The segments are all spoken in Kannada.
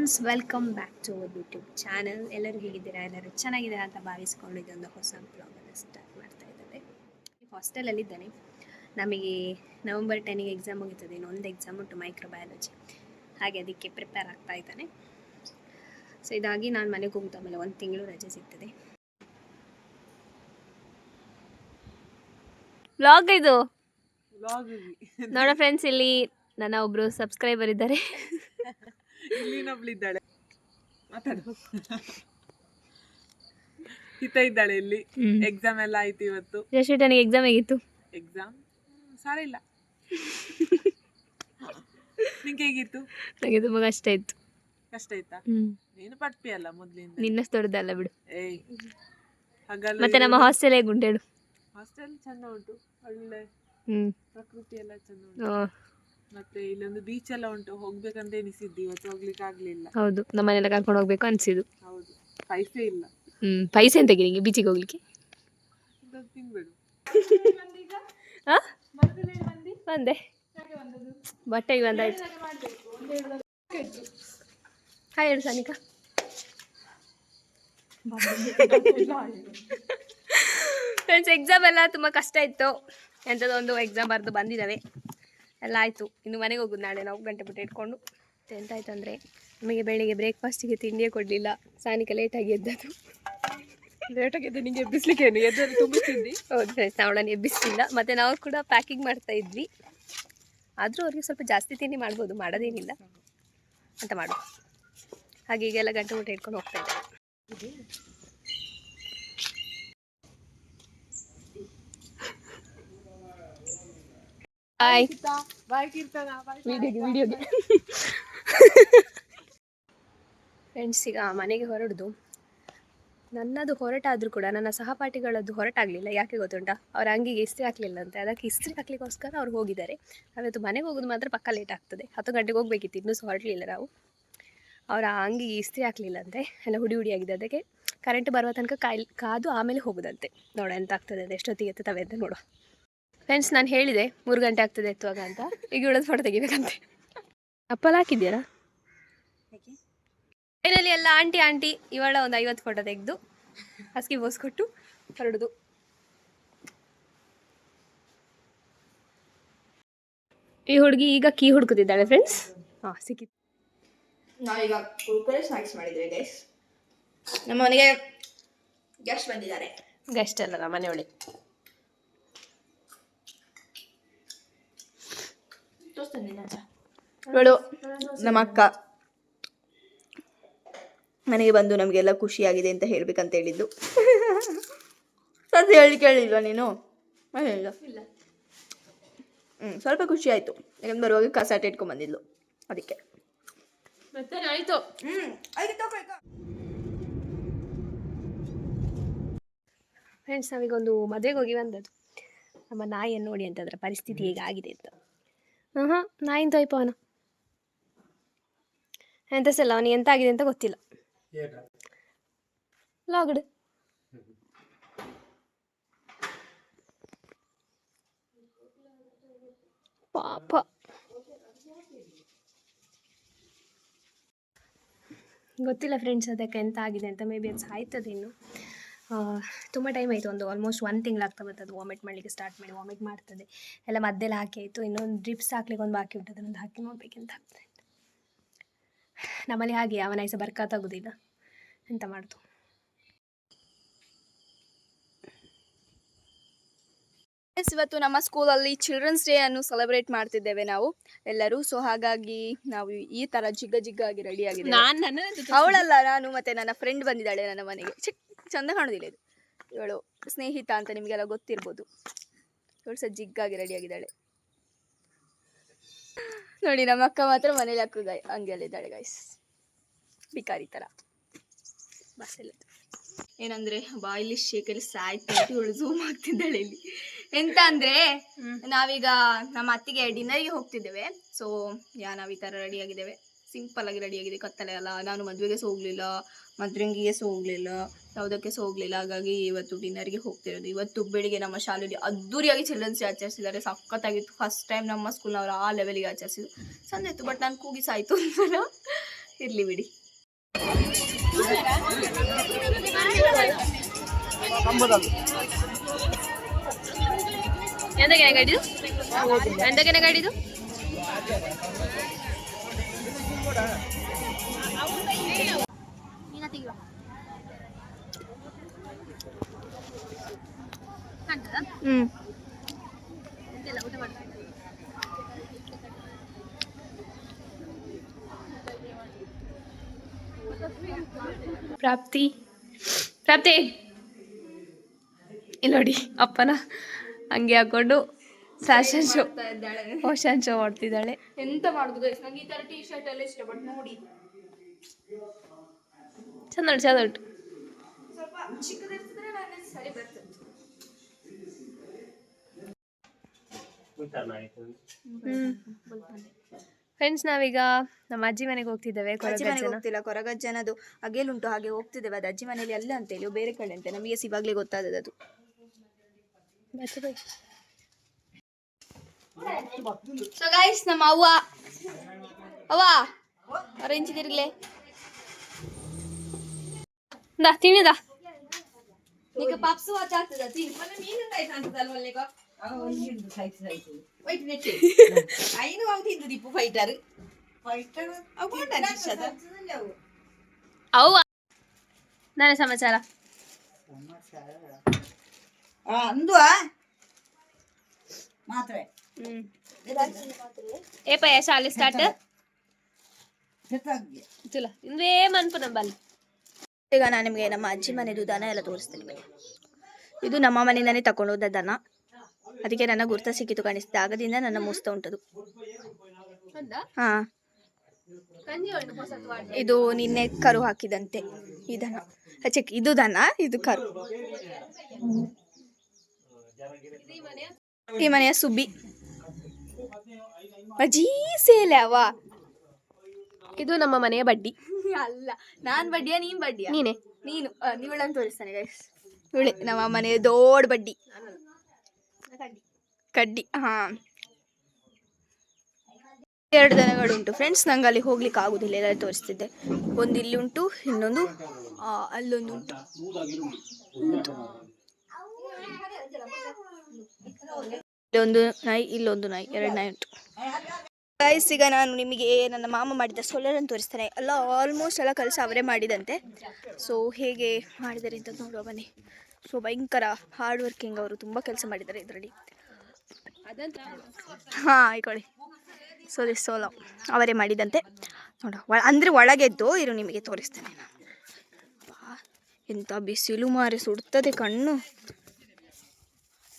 Friends, welcome back to our YouTube channel. ಎಲ್ಲರೂ ಹೇಗಿದ್ದೀರಾ? ಎಲ್ಲರೂ ಚೆನ್ನಾಗಿದ್ದೀರಾ ಅಂತ ಭಾವಿಸ್ಕೊಂಡು ಇದೊಂದು ಹೊಸ ಬ್ಲಾಗನ್ನು ಸ್ಟಾರ್ಟ್ ಮಾಡ್ತಾ ಇದ್ದಾರೆ. ಹಾಸ್ಟೆಲಲ್ಲಿದ್ದಾನೆ. ನಮಗೆ ನವಂಬರ್ 10ಗೆ ಎಕ್ಸಾಮ್ ಮುಗಿತದೆ. ಇನ್ನೊಂದು ಎಕ್ಸಾಮ್ ಉಂಟು, ಮೈಕ್ರೋಬಯಾಲಜಿ. ಹಾಗೆ ಅದಕ್ಕೆ ಪ್ರಿಪೇರ್ ಆಗ್ತಾ ಇದ್ದಾನೆ. ಸೊ ಇದಾಗಿ ನಾನು ಮನೆಗೆ ಹೋಗ್ತಾ ಮೇಲೆ 1 ತಿಂಗಳು ರಜೆ ಸಿಗ್ತದೆ. ಬ್ಲಾಗ್ ಇದು ನೋಡ ಫ್ರೆಂಡ್ಸ್, ಇಲ್ಲಿ ನನ್ನ ಒಬ್ರು ಸಬ್ಸ್ಕ್ರೈಬರ್ ಇದ್ದಾರೆ. ಇಲ್ಲಿನೊಬ್ಳಿದ್ದಾಳೆ, ಮಾತಾಡು. ಇದ್ದಾಳೆ ಇಲ್ಲಿ. ಎಕ್ಸಾಮ್ ಎಲ್ಲ ಆಯ್ತು ಇವತ್ತು. ಜಶ್ವಿಟನಿಗೆ ಎಕ್ಸಾಮ್ ಹೇಗಿತ್ತು? ಎಕ್ಸಾಮ್ ಸಾರಿ ಇಲ್ಲ. ನಿಂಗೆ ಹೇಗಿತ್ತು? ನನಗೆ ತುಂಬ ಕಷ್ಟ ಇತ್ತು. ಕಷ್ಟ ಆಯ್ತಾ? ನೀನು ಪಟ್ಪಿ ಅಲ್ಲ ಮೊದ್ಲಿಂದ. ನಿನ್ನಷ್ಟು ದೊಡ್ಡದಲ್ಲ ಬಿಡು. ಏಯ್ ಹಾಗಲ್ಲ. ಮತ್ತೆ ನಮ್ಮ ಹಾಸ್ಟೆಲ್ ಹೇಗೆ ಉಂಟು ಹೇಳು? ಹಾಸ್ಟೆಲ್ ಚಂದ ಉಂಟು, ಒಳ್ಳೆ ಪ್ರಕೃತಿ ಎಲ್ಲ ಚಂದ ಉಂಟು. ಮತ್ತೆ ಇಲ್ಲೊಂದು ಬೀಚ್ ಎಲ್ಲ ಉಂಟು, ಹೋಗ್ಬೇಕಂತ ಎನಿಸಿದ್ದು, ಇವತ್ತು ಹೋಗ್ಲಿಕ್ಕೆ ಆಗ್ಲಿಲ್ಲ. ಹೌದು, ನಮ್ಮನೆಲ್ಲ ಕರ್ಕೊಂಡು ಹೋಗ್ಬೇಕು ಅನ್ಸಿದ್ದು. ಹೌದು, ಪೈಸೆ ಇಲ್ಲ. ಪೈಸೆ ಅಂತ ನಿಂಗೆ ಬೀಚಿಗೆ ಹೋಗ್ಲಿಕ್ಕೆ? ತಿನ್ಬೇಡು. ಬಂದೆ, ಬಟ್ಟೆಗೆ ಬಂದಾಯ್ತು. ಹಾಯ್ ಹೇಳು ಸಾನಿಕಾ. ಫ್ರೆಂಡ್ಸ್, ಎಕ್ಸಾಮ್ ಎಲ್ಲ ತುಂಬ ಕಷ್ಟ ಇತ್ತು. ಎಂಥದೊಂದು ಎಕ್ಸಾಮ್ ಬರೆದು ಬಂದಿದ್ದಾವೆ, ಎಲ್ಲ ಆಯಿತು. ಇನ್ನು ಮನೆಗೆ ಹೋಗೋದು ನಾಳೆ ನಾವು, ಗಂಟೆ ಬಿಟ್ಟು ಇಟ್ಕೊಂಡು. ಎಂತಾಯ್ತು ಅಂದರೆ, ನಮಗೆ ಬೆಳಿಗ್ಗೆ ಬ್ರೇಕ್ಫಾಸ್ಟಿಗೆ ತಿಂಡಿಯೇ ಕೊಡಲಿಲ್ಲ. ಸಾನಿಕಾ ಲೇಟಾಗಿ ಎದ್ದದು. ಲೇಟಾಗಿ ಎದ್ದು ನಿಂಗೆ ಎಬ್ಬಿಸ್ಲಿಕ್ಕೆ ಎದ್ದು ತುಂಬಿಸ್ತಿದ್ದಿ? ಹೌದು ಫ್ರೆಂಡ್ಸ್, ನಾವು ಅವಳನ್ನು ಎಬ್ಬಿಸ್ತಿಲ್ಲ. ಮತ್ತು ನಾವು ಕೂಡ ಪ್ಯಾಕಿಂಗ್ ಮಾಡ್ತಾ ಇದ್ವಿ. ಆದರೂ ಅವ್ರಿಗೆ ಸ್ವಲ್ಪ ಜಾಸ್ತಿ ತಿಂಡಿ ಮಾಡ್ಬೋದು, ಮಾಡೋದೇನಿಲ್ಲ ಅಂತ ಮಾಡು. ಹಾಗೆ ಈಗೆಲ್ಲ ಗಂಟೆ ಮುಟ್ಟೆ ಇಟ್ಕೊಂಡು ಹೋಗ್ತಾ ಇದ್ದಾರೆ. ಬಾಯ್ ಬಾಯ್ ಕೀರ್ತನ, ವಿಡಿಯೋಗೆ. ಫ್ರೆಂಡ್ಸ್, ಈಗ ಮನೆಗೆ ಹೊರಡುದು. ನನ್ನದು ಹೊರಟಾದರೂ ಕೂಡ ನನ್ನ ಸಹಪಾಠಿಗಳದ್ದು ಹೊರಟಾಗಲಿಲ್ಲ. ಯಾಕೆ ಗೊತ್ತುಂಟಾ? ಅವ್ರ ಅಂಗಿಗೆ ಇಸ್ತ್ರಿ ಹಾಕಲಿಲ್ಲ ಅಂತೆ. ಅದಕ್ಕೆ ಇಸ್ತ್ರಿ ಹಾಕ್ಲಿಕ್ಕೋಸ್ಕರ ಅವ್ರು ಹೋಗಿದ್ದಾರೆ. ನಾವಿವತ್ತು ಮನೆಗೆ ಹೋಗೋದು ಮಾತ್ರ ಪಕ್ಕ ಲೇಟ್ ಆಗ್ತದೆ. 10 ಗಂಟೆಗೆ ಹೋಗ್ಬೇಕಿತ್ತು, ಇನ್ನೂ ಸಹ ಹೊರಟಲಿಲ್ಲ ನಾವು. ಅವರ ಅಂಗಿಗೆ ಇಸ್ತ್ರಿ ಹಾಕಲಿಲ್ಲ ಅಂತೆ, ಎಲ್ಲ ಹುಡಿ ಆಗಿದೆ. ಅದಕ್ಕೆ ಕರೆಂಟ್ ಬರುವ ತನಕ ಕಾದು ಆಮೇಲೆ ಹೋಗೋದಂತೆ. ನೋಡ ಎಂತ ಆಗ್ತದೆ ಅಂತ, ಎಷ್ಟೊತ್ತಿಗೆ ಎತ್ತವೆ ಅಂತ ನೋಡುವ. ಫ್ರೆಂಡ್ಸ್, ನಾನು ಹೇಳಿದೆ 3 ಗಂಟೆ ಆಗ್ತದೆ ಎತ್ತುವಾಗ ಅಂತ. ಈಗ ಇವಳದ್ದು ಫೋಟೋ ತೆಗಿಬೇಕಂತೆ. ಅಪ್ಪಲ್ಲ ಹಾಕಿದ್ಯಾರಾ? ಫೈನಲಿ ಎಲ್ಲ ಆಂಟಿ ಇವಳ ಒಂದು 50 ಫೋಟೋ ತೆಗೆದು ಹಸ್ಕಿ ಬೋಸ್ಕೊಟ್ಟು ಹೊರಡುದು. ಈ ಹುಡುಗಿ ಈಗ ಕೀ ಹುಡುಕುತ್ತಿದ್ದಾಳೆ ಫ್ರೆಂಡ್ಸ್. ಸಿಕ್ಕಿತ್ತು. ನಾವೀಗ ಕುರುಕುರೆ ಸ್ನಾಕ್ಸ್ ಮಾಡಿದ್ದೇವೆ ಗೈಸ್. ನಮ್ಮ ಮನೆಗೆ ಗೆಸ್ಟ್ ಬಂದಿದ್ದಾರೆ. ಗೆಸ್ಟ್ ಅಲ್ಲ, ನಮ್ಮ ಮನೆಯೊಳಗೆ. ಇವಳು ನಮ್ಮ ಅಕ್ಕ ಮನೆಗೆ ಬಂದು ನಮಗೆಲ್ಲ ಖುಷಿಯಾಗಿದೆ ಅಂತ ಹೇಳ್ಬೇಕಂತ ಹೇಳಿದ್ದು. ಸದ್ಯ ಹೇಳಿ ಕೇಳಿಲ್ವಾ ನೀನು? ಇಲ್ಲ. ಸ್ವಲ್ಪ ಖುಷಿ ಆಯಿತು, ಯಾಕಂದ್ರೆ ಬರುವಾಗ ಕಸಾಟ ಇಟ್ಕೊಂಡು ಬಂದಿದ್ಲು, ಅದಕ್ಕೆ. ಆಯಿತು. ಫ್ರೆಂಡ್ಸ್, ನಾವೀಗೊಂದು ಮದುವೆಗೆ ಹೋಗಿ ಬಂದದ್ದು. ನಮ್ಮ ನಾಯಿಯನ್ನು ನೋಡಿ ಅಂತ, ಅದರ ಪರಿಸ್ಥಿತಿ ಹೇಗಾಗಿದೆ ಅಂತ. ನಾಯಿನ ತೊಯ್ಪ ಅವನು ಎಂತ ಸಲ್ಲ, ಅವನಿಗೆ ಎಂತ ಆಗಿದೆ ಅಂತ ಗೊತ್ತಿಲ್ಲ. ಲಾಗಡು ಪಾಪ. ಗೊತ್ತಿಲ್ಲ ಫ್ರೆಂಡ್ಸ್ ಅದಕ್ಕೆ ಎಂತ ಆಗಿದೆ ಅಂತ. ಮೇ ಬಿ ಅದು ಸಾಯ್ತದೆ ಇನ್ನು. ತುಂಬ ಟೈಮ್ ಆಯಿತು, ಒಂದು ಆಲ್ಮೋಸ್ಟ್ 1 ತಿಂಗಳಾಗ್ತಾ ಬರ್ತದೆ. ವಾಮಿಟ್ ಮಾಡಲಿಕ್ಕೆ ಸ್ಟಾರ್ಟ್ ಮಾಡಿ ವಾಮಿಟ್ ಮಾಡ್ತದೆ. ಎಲ್ಲ ಮದ್ದೆಲ್ಲ ಹಾಕಿ ಆಯಿತು. ಇನ್ನೊಂದು ಡ್ರಿಪ್ಸ್ ಹಾಕ್ಲಿಕ್ಕೆ ಒಂದು ಬಾಕಿ ಉಂಟು, ಅದನ್ನೊಂದು ಹಾಕಿ ನೋಡ್ಬೇಕೆಂತ ಆಗ್ತದೆ. ನಮ್ಮಲ್ಲಿ ಹಾಗೆ ಅವನ ಸಹ ಬರ್ಕಾತಾಗೋದಿಲ್ಲ, ಎಂತ ಮಾಡ್ತು. ಇವತ್ತು ನಮ್ಮ ಸ್ಕೂಲಲ್ಲಿ ಚಿಲ್ಡ್ರನ್ಸ್ ಡೇ ಅನ್ನು ಸೆಲೆಬ್ರೇಟ್ ಮಾಡ್ತಿದ್ದೇವೆ ನಾವು ಎಲ್ಲರೂ. ಸೊ ಹಾಗಾಗಿ ನಾವು ಈ ತರ ಜಿಗ್ಗ ಆಗಿ ರೆಡಿ ಆಗಿದೆ. ಅವಳಲ್ಲ, ನಾನು ಮತ್ತೆ ನನ್ನ ಫ್ರೆಂಡ್ ಬಂದಿದ್ದಾಳೆ ನನ್ನ ಮನೆಗೆ. ಚಂದ ಕಾಣೋದಿಲ್ಲ ಇದು. ಇವಳು ಸ್ನೇಹಿತ ಅಂತ ನಿಮಗೆಲ್ಲ ಗೊತ್ತಿರ್ಬೋದು. ಇವಳು ಸಹ ಜಿಗ್ಗಾಗಿ ರೆಡಿ ಆಗಿದ್ದಾಳೆ ನೋಡಿ. ನಮ್ಮ ಅಕ್ಕ ಮಾತ್ರ ಮನೇಲಿ ಹಂಗೆಲ್ಲಿದ್ದಾಳೆ ಗೈಸ್, ಬಿಕಾರಿ ತರ. ಬಸ್ ಎಲ್ಲ ಏನಂದ್ರೆ ಬಾಯಿಲಿ ಶೇಕಲ್ಲಿ ಸಾಯ್ತು. ಇವಳು ಝೂಮ್ ಆಗ್ತಿದ್ದಾಳೆ ಇಲ್ಲಿ. ಎಂತ ಅಂದ್ರೆ ನಾವೀಗ ನಮ್ಮ ಅತ್ತಿಗೆ ಡಿನ್ನರ್ಗೆ ಹೋಗ್ತಿದ್ದೇವೆ. ಸೊ ನಾವ್ ಈ ತರ ರೆಡಿ ಆಗಿದ್ದೇವೆ, ಸಿಂಪಲ್ ಆಗಿ ರೆಡಿ ಆಗಿದೆ. ಕತ್ತಲೆ ಅಲ್ಲ, ನಾನು ಮದುವೆಗೆ ಸಹ ಹೋಗ್ಲಿಲ್ಲ, ಮದ್ರಂಗಿಗೆ ಸಹ ಹೋಗ್ಲಿಲ್ಲ, ಯಾವುದಕ್ಕೆ ಸಹ ಹೋಗ್ಲಿಲ್ಲ. ಹಾಗಾಗಿ ಇವತ್ತು ಡಿನ್ನರ್ಗೆ ಹೋಗ್ತಿರೋದು. ಇವತ್ತು ಬೆಳಿಗ್ಗೆ ನಮ್ಮ ಶಾಲೆಯಲ್ಲಿ ಅದ್ದೂರಿಯಾಗಿ ಚಿಲ್ಡ್ರನ್ಸ್ ಡೇ ಆಚರಿಸಿದ್ದಾರೆ. ಸಖತ್ತಾಗಿತ್ತು. ಫಸ್ಟ್ ಟೈಮ್ ನಮ್ಮ ಸ್ಕೂಲ್ನವರು ಆ ಲೆವೆಲ್ಗೆ ಆಚರಿಸಿದ್ರು. ಚಂದ ಇತ್ತು. ಬಟ್ ನಾನು ಕೂಗಿ ಸಾಯ್ತು ಅಂತ ಇರ್ಲಿ ಬಿಡಿ. ಎಂತಕ್ಕೆ ಗಾಡಿದು ಎಂತಕ್ಕೆ ಗಾಡಿದು ಪ್ರಾಪ್ತಿ ಪ್ರಾಪ್ತಿ ಇಲ್ಲಿ ನೋಡಿ ಅಪ್ಪನ ಹಂಗೆ ಹಾಕೊಂಡು ಫ್ಯಾಷನ್ ಶೋ ಮಾಡ್ತಿದ್ದಾಳೆ. ಎಂತ ಮಾಡುದು guys? ನಂಗೆ ಈ ತರ ಟೀ ಶರ್ಟ್ ಎಲ್ಲ ಇಷ್ಟ, ಬಟ್ ನೋಡಿ ಚಂದ ಉಂಟು ಚಂದ ಉಂಟು. ಸ್ವಲ್ಪ ಚಿಕ್ಕದಿರ್ತದ್ರೆ ನಾನು ಸರಿ ಬರ್ತದೆ. ಫ್ರೆಂಡ್ಸ್ ನಾವೀಗ ನಮ್ಮ ಅಜ್ಜಿ ಮನೆಗೆ ಹೋಗ್ತಿದ್ದೇವೆ. ಹೋಗ್ತಿಲ್ಲ, ಕೊರಗಜ್ಜನದು ಅಗೇಲುಂಟು, ಹಾಗೆ ಹೋಗ್ತಿದ್ದೇವೆ. ಅದು ಅಜ್ಜಿ ಮನೇಲಿ ಅಲ್ಲ ಅಂತ ಹೇಳಿ ಬೇರೆ ಕಡೆ ಅಂತೆ, ನಮಗೆ ಇವಾಗಲೇ ಗೊತ್ತಾದದ್ದು ಅದು. ಸೊ ಗೈಸ್, ನಮ್ಮ ಅವ್ವ ಅರೇಂಜ್ ತಿರ್ಗ್ಲೆ ದಾ ತಿಣಿದ ಈಗ ಪಾಪ್ಸು ವಾಚ್ ಆಗ್ತದ ತಿನ್ ಮನೆ ಮೀನು ಸೈಜ್ ಅಂತದಲ್ಲ ಒಳ್ಳೆಗ ಒಂದು ಸೈಜ್ ವೈಟ್ ನೆಟ್ ಐನು ಆಗ್ತಿದ್ದು ದೀಪು ಫೈಟರ್ ಅಕೊಂಡ ನಿಶದ ಅವ್ವ ನನ್ನ ಸಮಾಚಾರ ಅಂದುವ ಮಾತ್ರ ಏಪಯ್ಯ ಶಾಲೆ ಸ್ಟಾರ್ಟ್ ಚಲ ಇಂದೇ ಮನ್ಪು ನಂಬಲ್ಲಿ. ಈಗ ನಾನು ನಿಮಗೆ ನಮ್ಮ ಅಜ್ಜಿ ಮನೆದು ದನ ಎಲ್ಲ ತೋರಿಸ್ತೀನಿ. ಇದು ನಮ್ಮ ಮನೆಯಿಂದಾನೇ ತಗೊಂಡು ಹೋದ ದನ, ಅದಕ್ಕೆ ನನ್ನ ಗುರ್ತ ಸಿಕ್ಕಿತು ಕಾಣಿಸ್ತಿದೆ. ಆಗದಿಂದ ನನ್ನ ಮುಸ್ತಾ ಉಂಟದು. ಹಾ, ಇದು ನಿನ್ನೆ ಕರು ಹಾಕಿದಂತೆ ಈ ದನ. ಚೆಕ್, ಇದು ದನ, ಇದು ಕರು. ಈ ಮನೆಯ ಸುಬ್ಬಿ ಅಜ್ಜಿ ಸೇಲೆ ಅವ. ಇದು ನಮ್ಮ ಮನೆಯ ಬಡ್ಡಿ. ಅಲ್ಲ, ನಾನ್ ಬಡ್ಡಿಯಾ ನೀನ್ ಬಡ್ಡಿಯಾ? ನೀನೆ ನೀನು ನೀವಳನ್ನು ತೋರಿಸ್ತಾನೆ ಗೈಸ್. ಇವಳೆ ನಮ್ಮ ಮನೆಯ ದೊಡ್ಡ ಬಡ್ಡಿ ಕಡ್ಡಿ. ಹಾ, 2 ದನಗಳುಂಟು ಫ್ರೆಂಡ್ಸ್. ನಂಗೆ ಅಲ್ಲಿ ಹೋಗ್ಲಿಕ್ಕೆ ಆಗುದಿಲ್ಲ, ಎಲ್ಲ ತೋರಿಸ್ತಿದ್ದೆ. ಒಂದು ಇಲ್ಲಿ ಉಂಟು, ಇನ್ನೊಂದು ಅಲ್ಲೊಂದು ಉಂಟು. ಇಲ್ಲೊಂದು ನಾಯಿ, ಇಲ್ಲೊಂದು ನಾಯಿ, 2 ನಾಯಿ ಉಂಟು ಗೈಸ್. ಈಗ ನಾನು ನಿಮಗೆ ನನ್ನ ಮಾಮ ಮಾಡಿದ ಸೋಲರನ್ನು ತೋರಿಸ್ತಾನೆ. ಎಲ್ಲ ಆಲ್ಮೋಸ್ಟ್ ಎಲ್ಲ ಕೆಲಸ ಅವರೇ ಮಾಡಿದಂತೆ. ಸೊ ಹೇಗೆ ಮಾಡಿದ್ದಾರೆ ಅಂತ ನೋಡುವ ಬನ್ನಿ. ಸೊ ಭಯಂಕರ ಹಾರ್ಡ್ ವರ್ಕಿಂಗ್ ಅವರು, ತುಂಬ ಕೆಲಸ ಮಾಡಿದ್ದಾರೆ ಇದರಲ್ಲಿ. ಹಾಂ ಇಕೊಳ್ಳಿ, ಸೊ ದಿಸ್ ಸೋಲ ಅವರೇ ಮಾಡಿದಂತೆ. ನೋಡುವ ಅಂದರೆ ಒಳಗೆದ್ದು ಇರು, ನಿಮಗೆ ತೋರಿಸ್ತೇನೆ ನಾನು. ಎಂಥ ಬಿಸಿಲು ಮಾರಿ, ಸುಡ್ತದೆ ಕಣ್ಣು.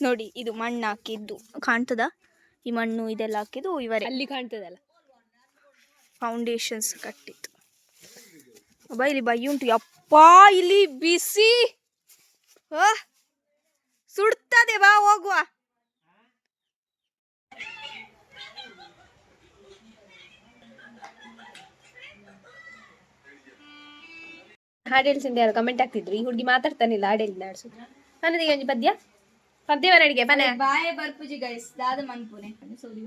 ನೋಡಿ, ಇದು ಮಣ್ಣು ಹಾಕಿದ್ದು ಕಾಣ್ತದ? ಈ ಮಣ್ಣು ಇದೆಲ್ಲ ಹಾಕಿದ್ದು ಇವರೇ. ಅಲ್ಲಿ ಕಾಣ್ತದಲ್ಲ, ಫೌಂಡೇಶನ್ಸ್ ಕಟ್ಟಿತ್ತು. ಅಬ್ಬಾ ಇಲ್ಲಿ ಬೈ ಉಂಟು. ಯಪ್ಪ ಇಲ್ಲಿ ಬಿಸಿ ಸುಡ್ತದೆ. ಬಾ ಹೋಗುವ. ಹಾಡು ಹೇಳ್ಸಿಂದ ಯಾರು ಕಮೆಂಟ್ ಆಗ್ತಿದ್ರು, ಈ ಹುಡುಗಿ ಮಾತಾಡ್ತಾನಿಲ್ಲ ಹಾಡು ಹೇಳಿ ನಾಡ್ಸು. ನನ್ನದೀಗ ಒಂಜಿ ಪದ್ಯ ಪದ್ಯ ಅಡಿಗೆ ಪನೆ ಬಾಯೆ ಬರ್ಪುಜಿ ಗೈಸ್ ದಾದ ಮನ್ಪುನೆ ಸೋದಿ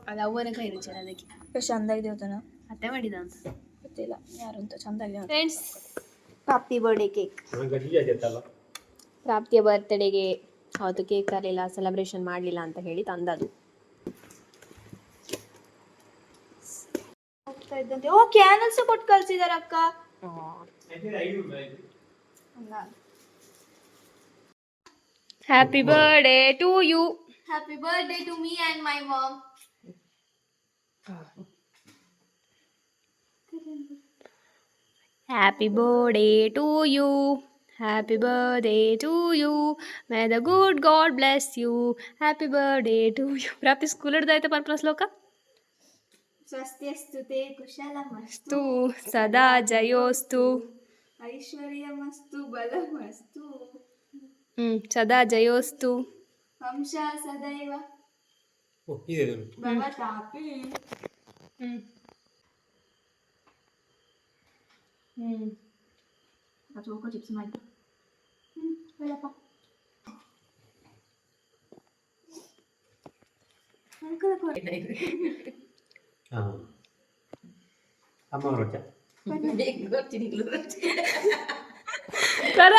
ಅದು ಅವ್ವನ ಕೈ ರುಚಿ ಅದಕ್ಕೆ ಎಷ್ಟು ಚಂದ ಇದೆ ಗೊತ್ತನ. ಅತ್ತೆ ಮಾಡಿದ ಅಂತ ಗೊತ್ತಿಲ್ಲ ಯಾರು ಅಂತ. ಚಂದ ಇದೆ ಫ್ರೆಂಡ್ಸ್. Happy birthday cake. ಪ್ರಾಪ್ತಿಯ ಬರ್ತ್ಡೇಗೆ ಅವತ್ತು ಕೇಕ್ ತರಲಿಲ್ಲ, ಸೆಲೆಬ್ರೇಷನ್ ಮಾಡಲಿಲ್ಲ ಅಂತ ಹೇಳಿ ತಂದದು. ಓ ಕ್ಯಾನಲ್ಸ್ ಕೊಟ್ಟು ಕಳ್ಸಿದಾರ ಅಕ್ಕ. Happy birthday to you. Happy birthday to me and my mom. Happy birthday to you. Happy birthday to you. May the good God bless you. Happy birthday to you. ಪ್ರಾಪ್ತಿ ಸ್ಕೂಲ್ ಹಿಡ್ದಾಯ್ತಾ ಪರ್ಪನ ಶ್ಲೋಕ. ಸ್ವಸ್ತ್ಯಸ್ತು ತೇ ಕುಶಲಮಸ್ತು ಸದಾ ಜಯೋಸ್ತು ಐಶ್ವರ್ಯಮಸ್ತು ಬಲಮಸ್ತು ಸದಾ ಜಯೋಸ್ತು ವಂಶ ಸದೈವ ಭವತಾಪಿ. ಚೋಕೋ ಚಿಪ್ಸ್ ಮಾಡಿ ಅಮ್ಮ ರೋಚ ಕರ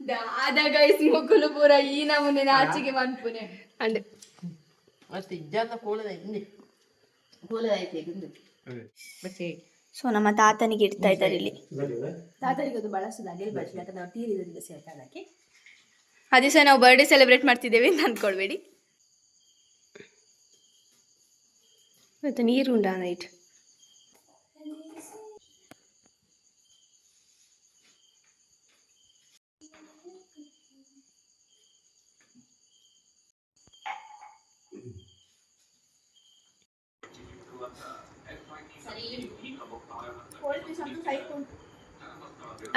ದಾದ ಗೈಸ್ ಮುಕ್ಕುಲು ಪೂರ ಈ ನಮೂನೆ ನಾಚಿಗೆ ಮನ್ಪುನೆ ಅಂದೆ ಮತ್ತೆ ಇಜ್ಜಾನ ಕೋಲದೈತೆ ಮತ್ತೆ ಸೊ ನಮ್ಮ ತಾತನಿಗೆ ಇಡ್ತಾ ಇದ್ದಾರೆ ಇಲ್ಲಿ. ತಾತನಿಗೆ ಅದು ಬಳಸೋದು ಅಡಿಲ್ ಬಳಸಲಿ ಯಾಕಂದ್ರೆ ನಾವು ತೀರಿದ್ರಿಂದ ಸೇರ್ತಾ ಅದಕ್ಕೆ. ಆ ದಿವಸ ನಾವು ಬರ್ಡೇ ಸೆಲೆಬ್ರೇಟ್ ಮಾಡ್ತಿದ್ದೇವೆ ಅಂತ ಅಂದ್ಕೊಳ್ಬೇಡಿ. ಮತ್ತೆ ನೀರು ಉಂಟಾ ನೈಟ್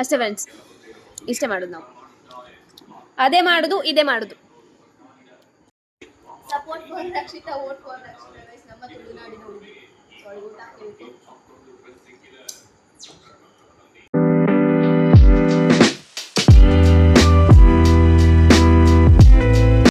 ಅಷ್ಟೇ ಫ್ರೆಂಡ್ಸ್, ಇಷ್ಟೇ ಮಾಡೋದು ನಾವು. ಅದೇ ಮಾಡೋದು ಇದೇ ಮಾಡೋದು. Support for Rakshita, vote for Rakshita guys, ನಮ್ಮ ತುಳುನಾಡಿನ ಹುಡುಗಿ.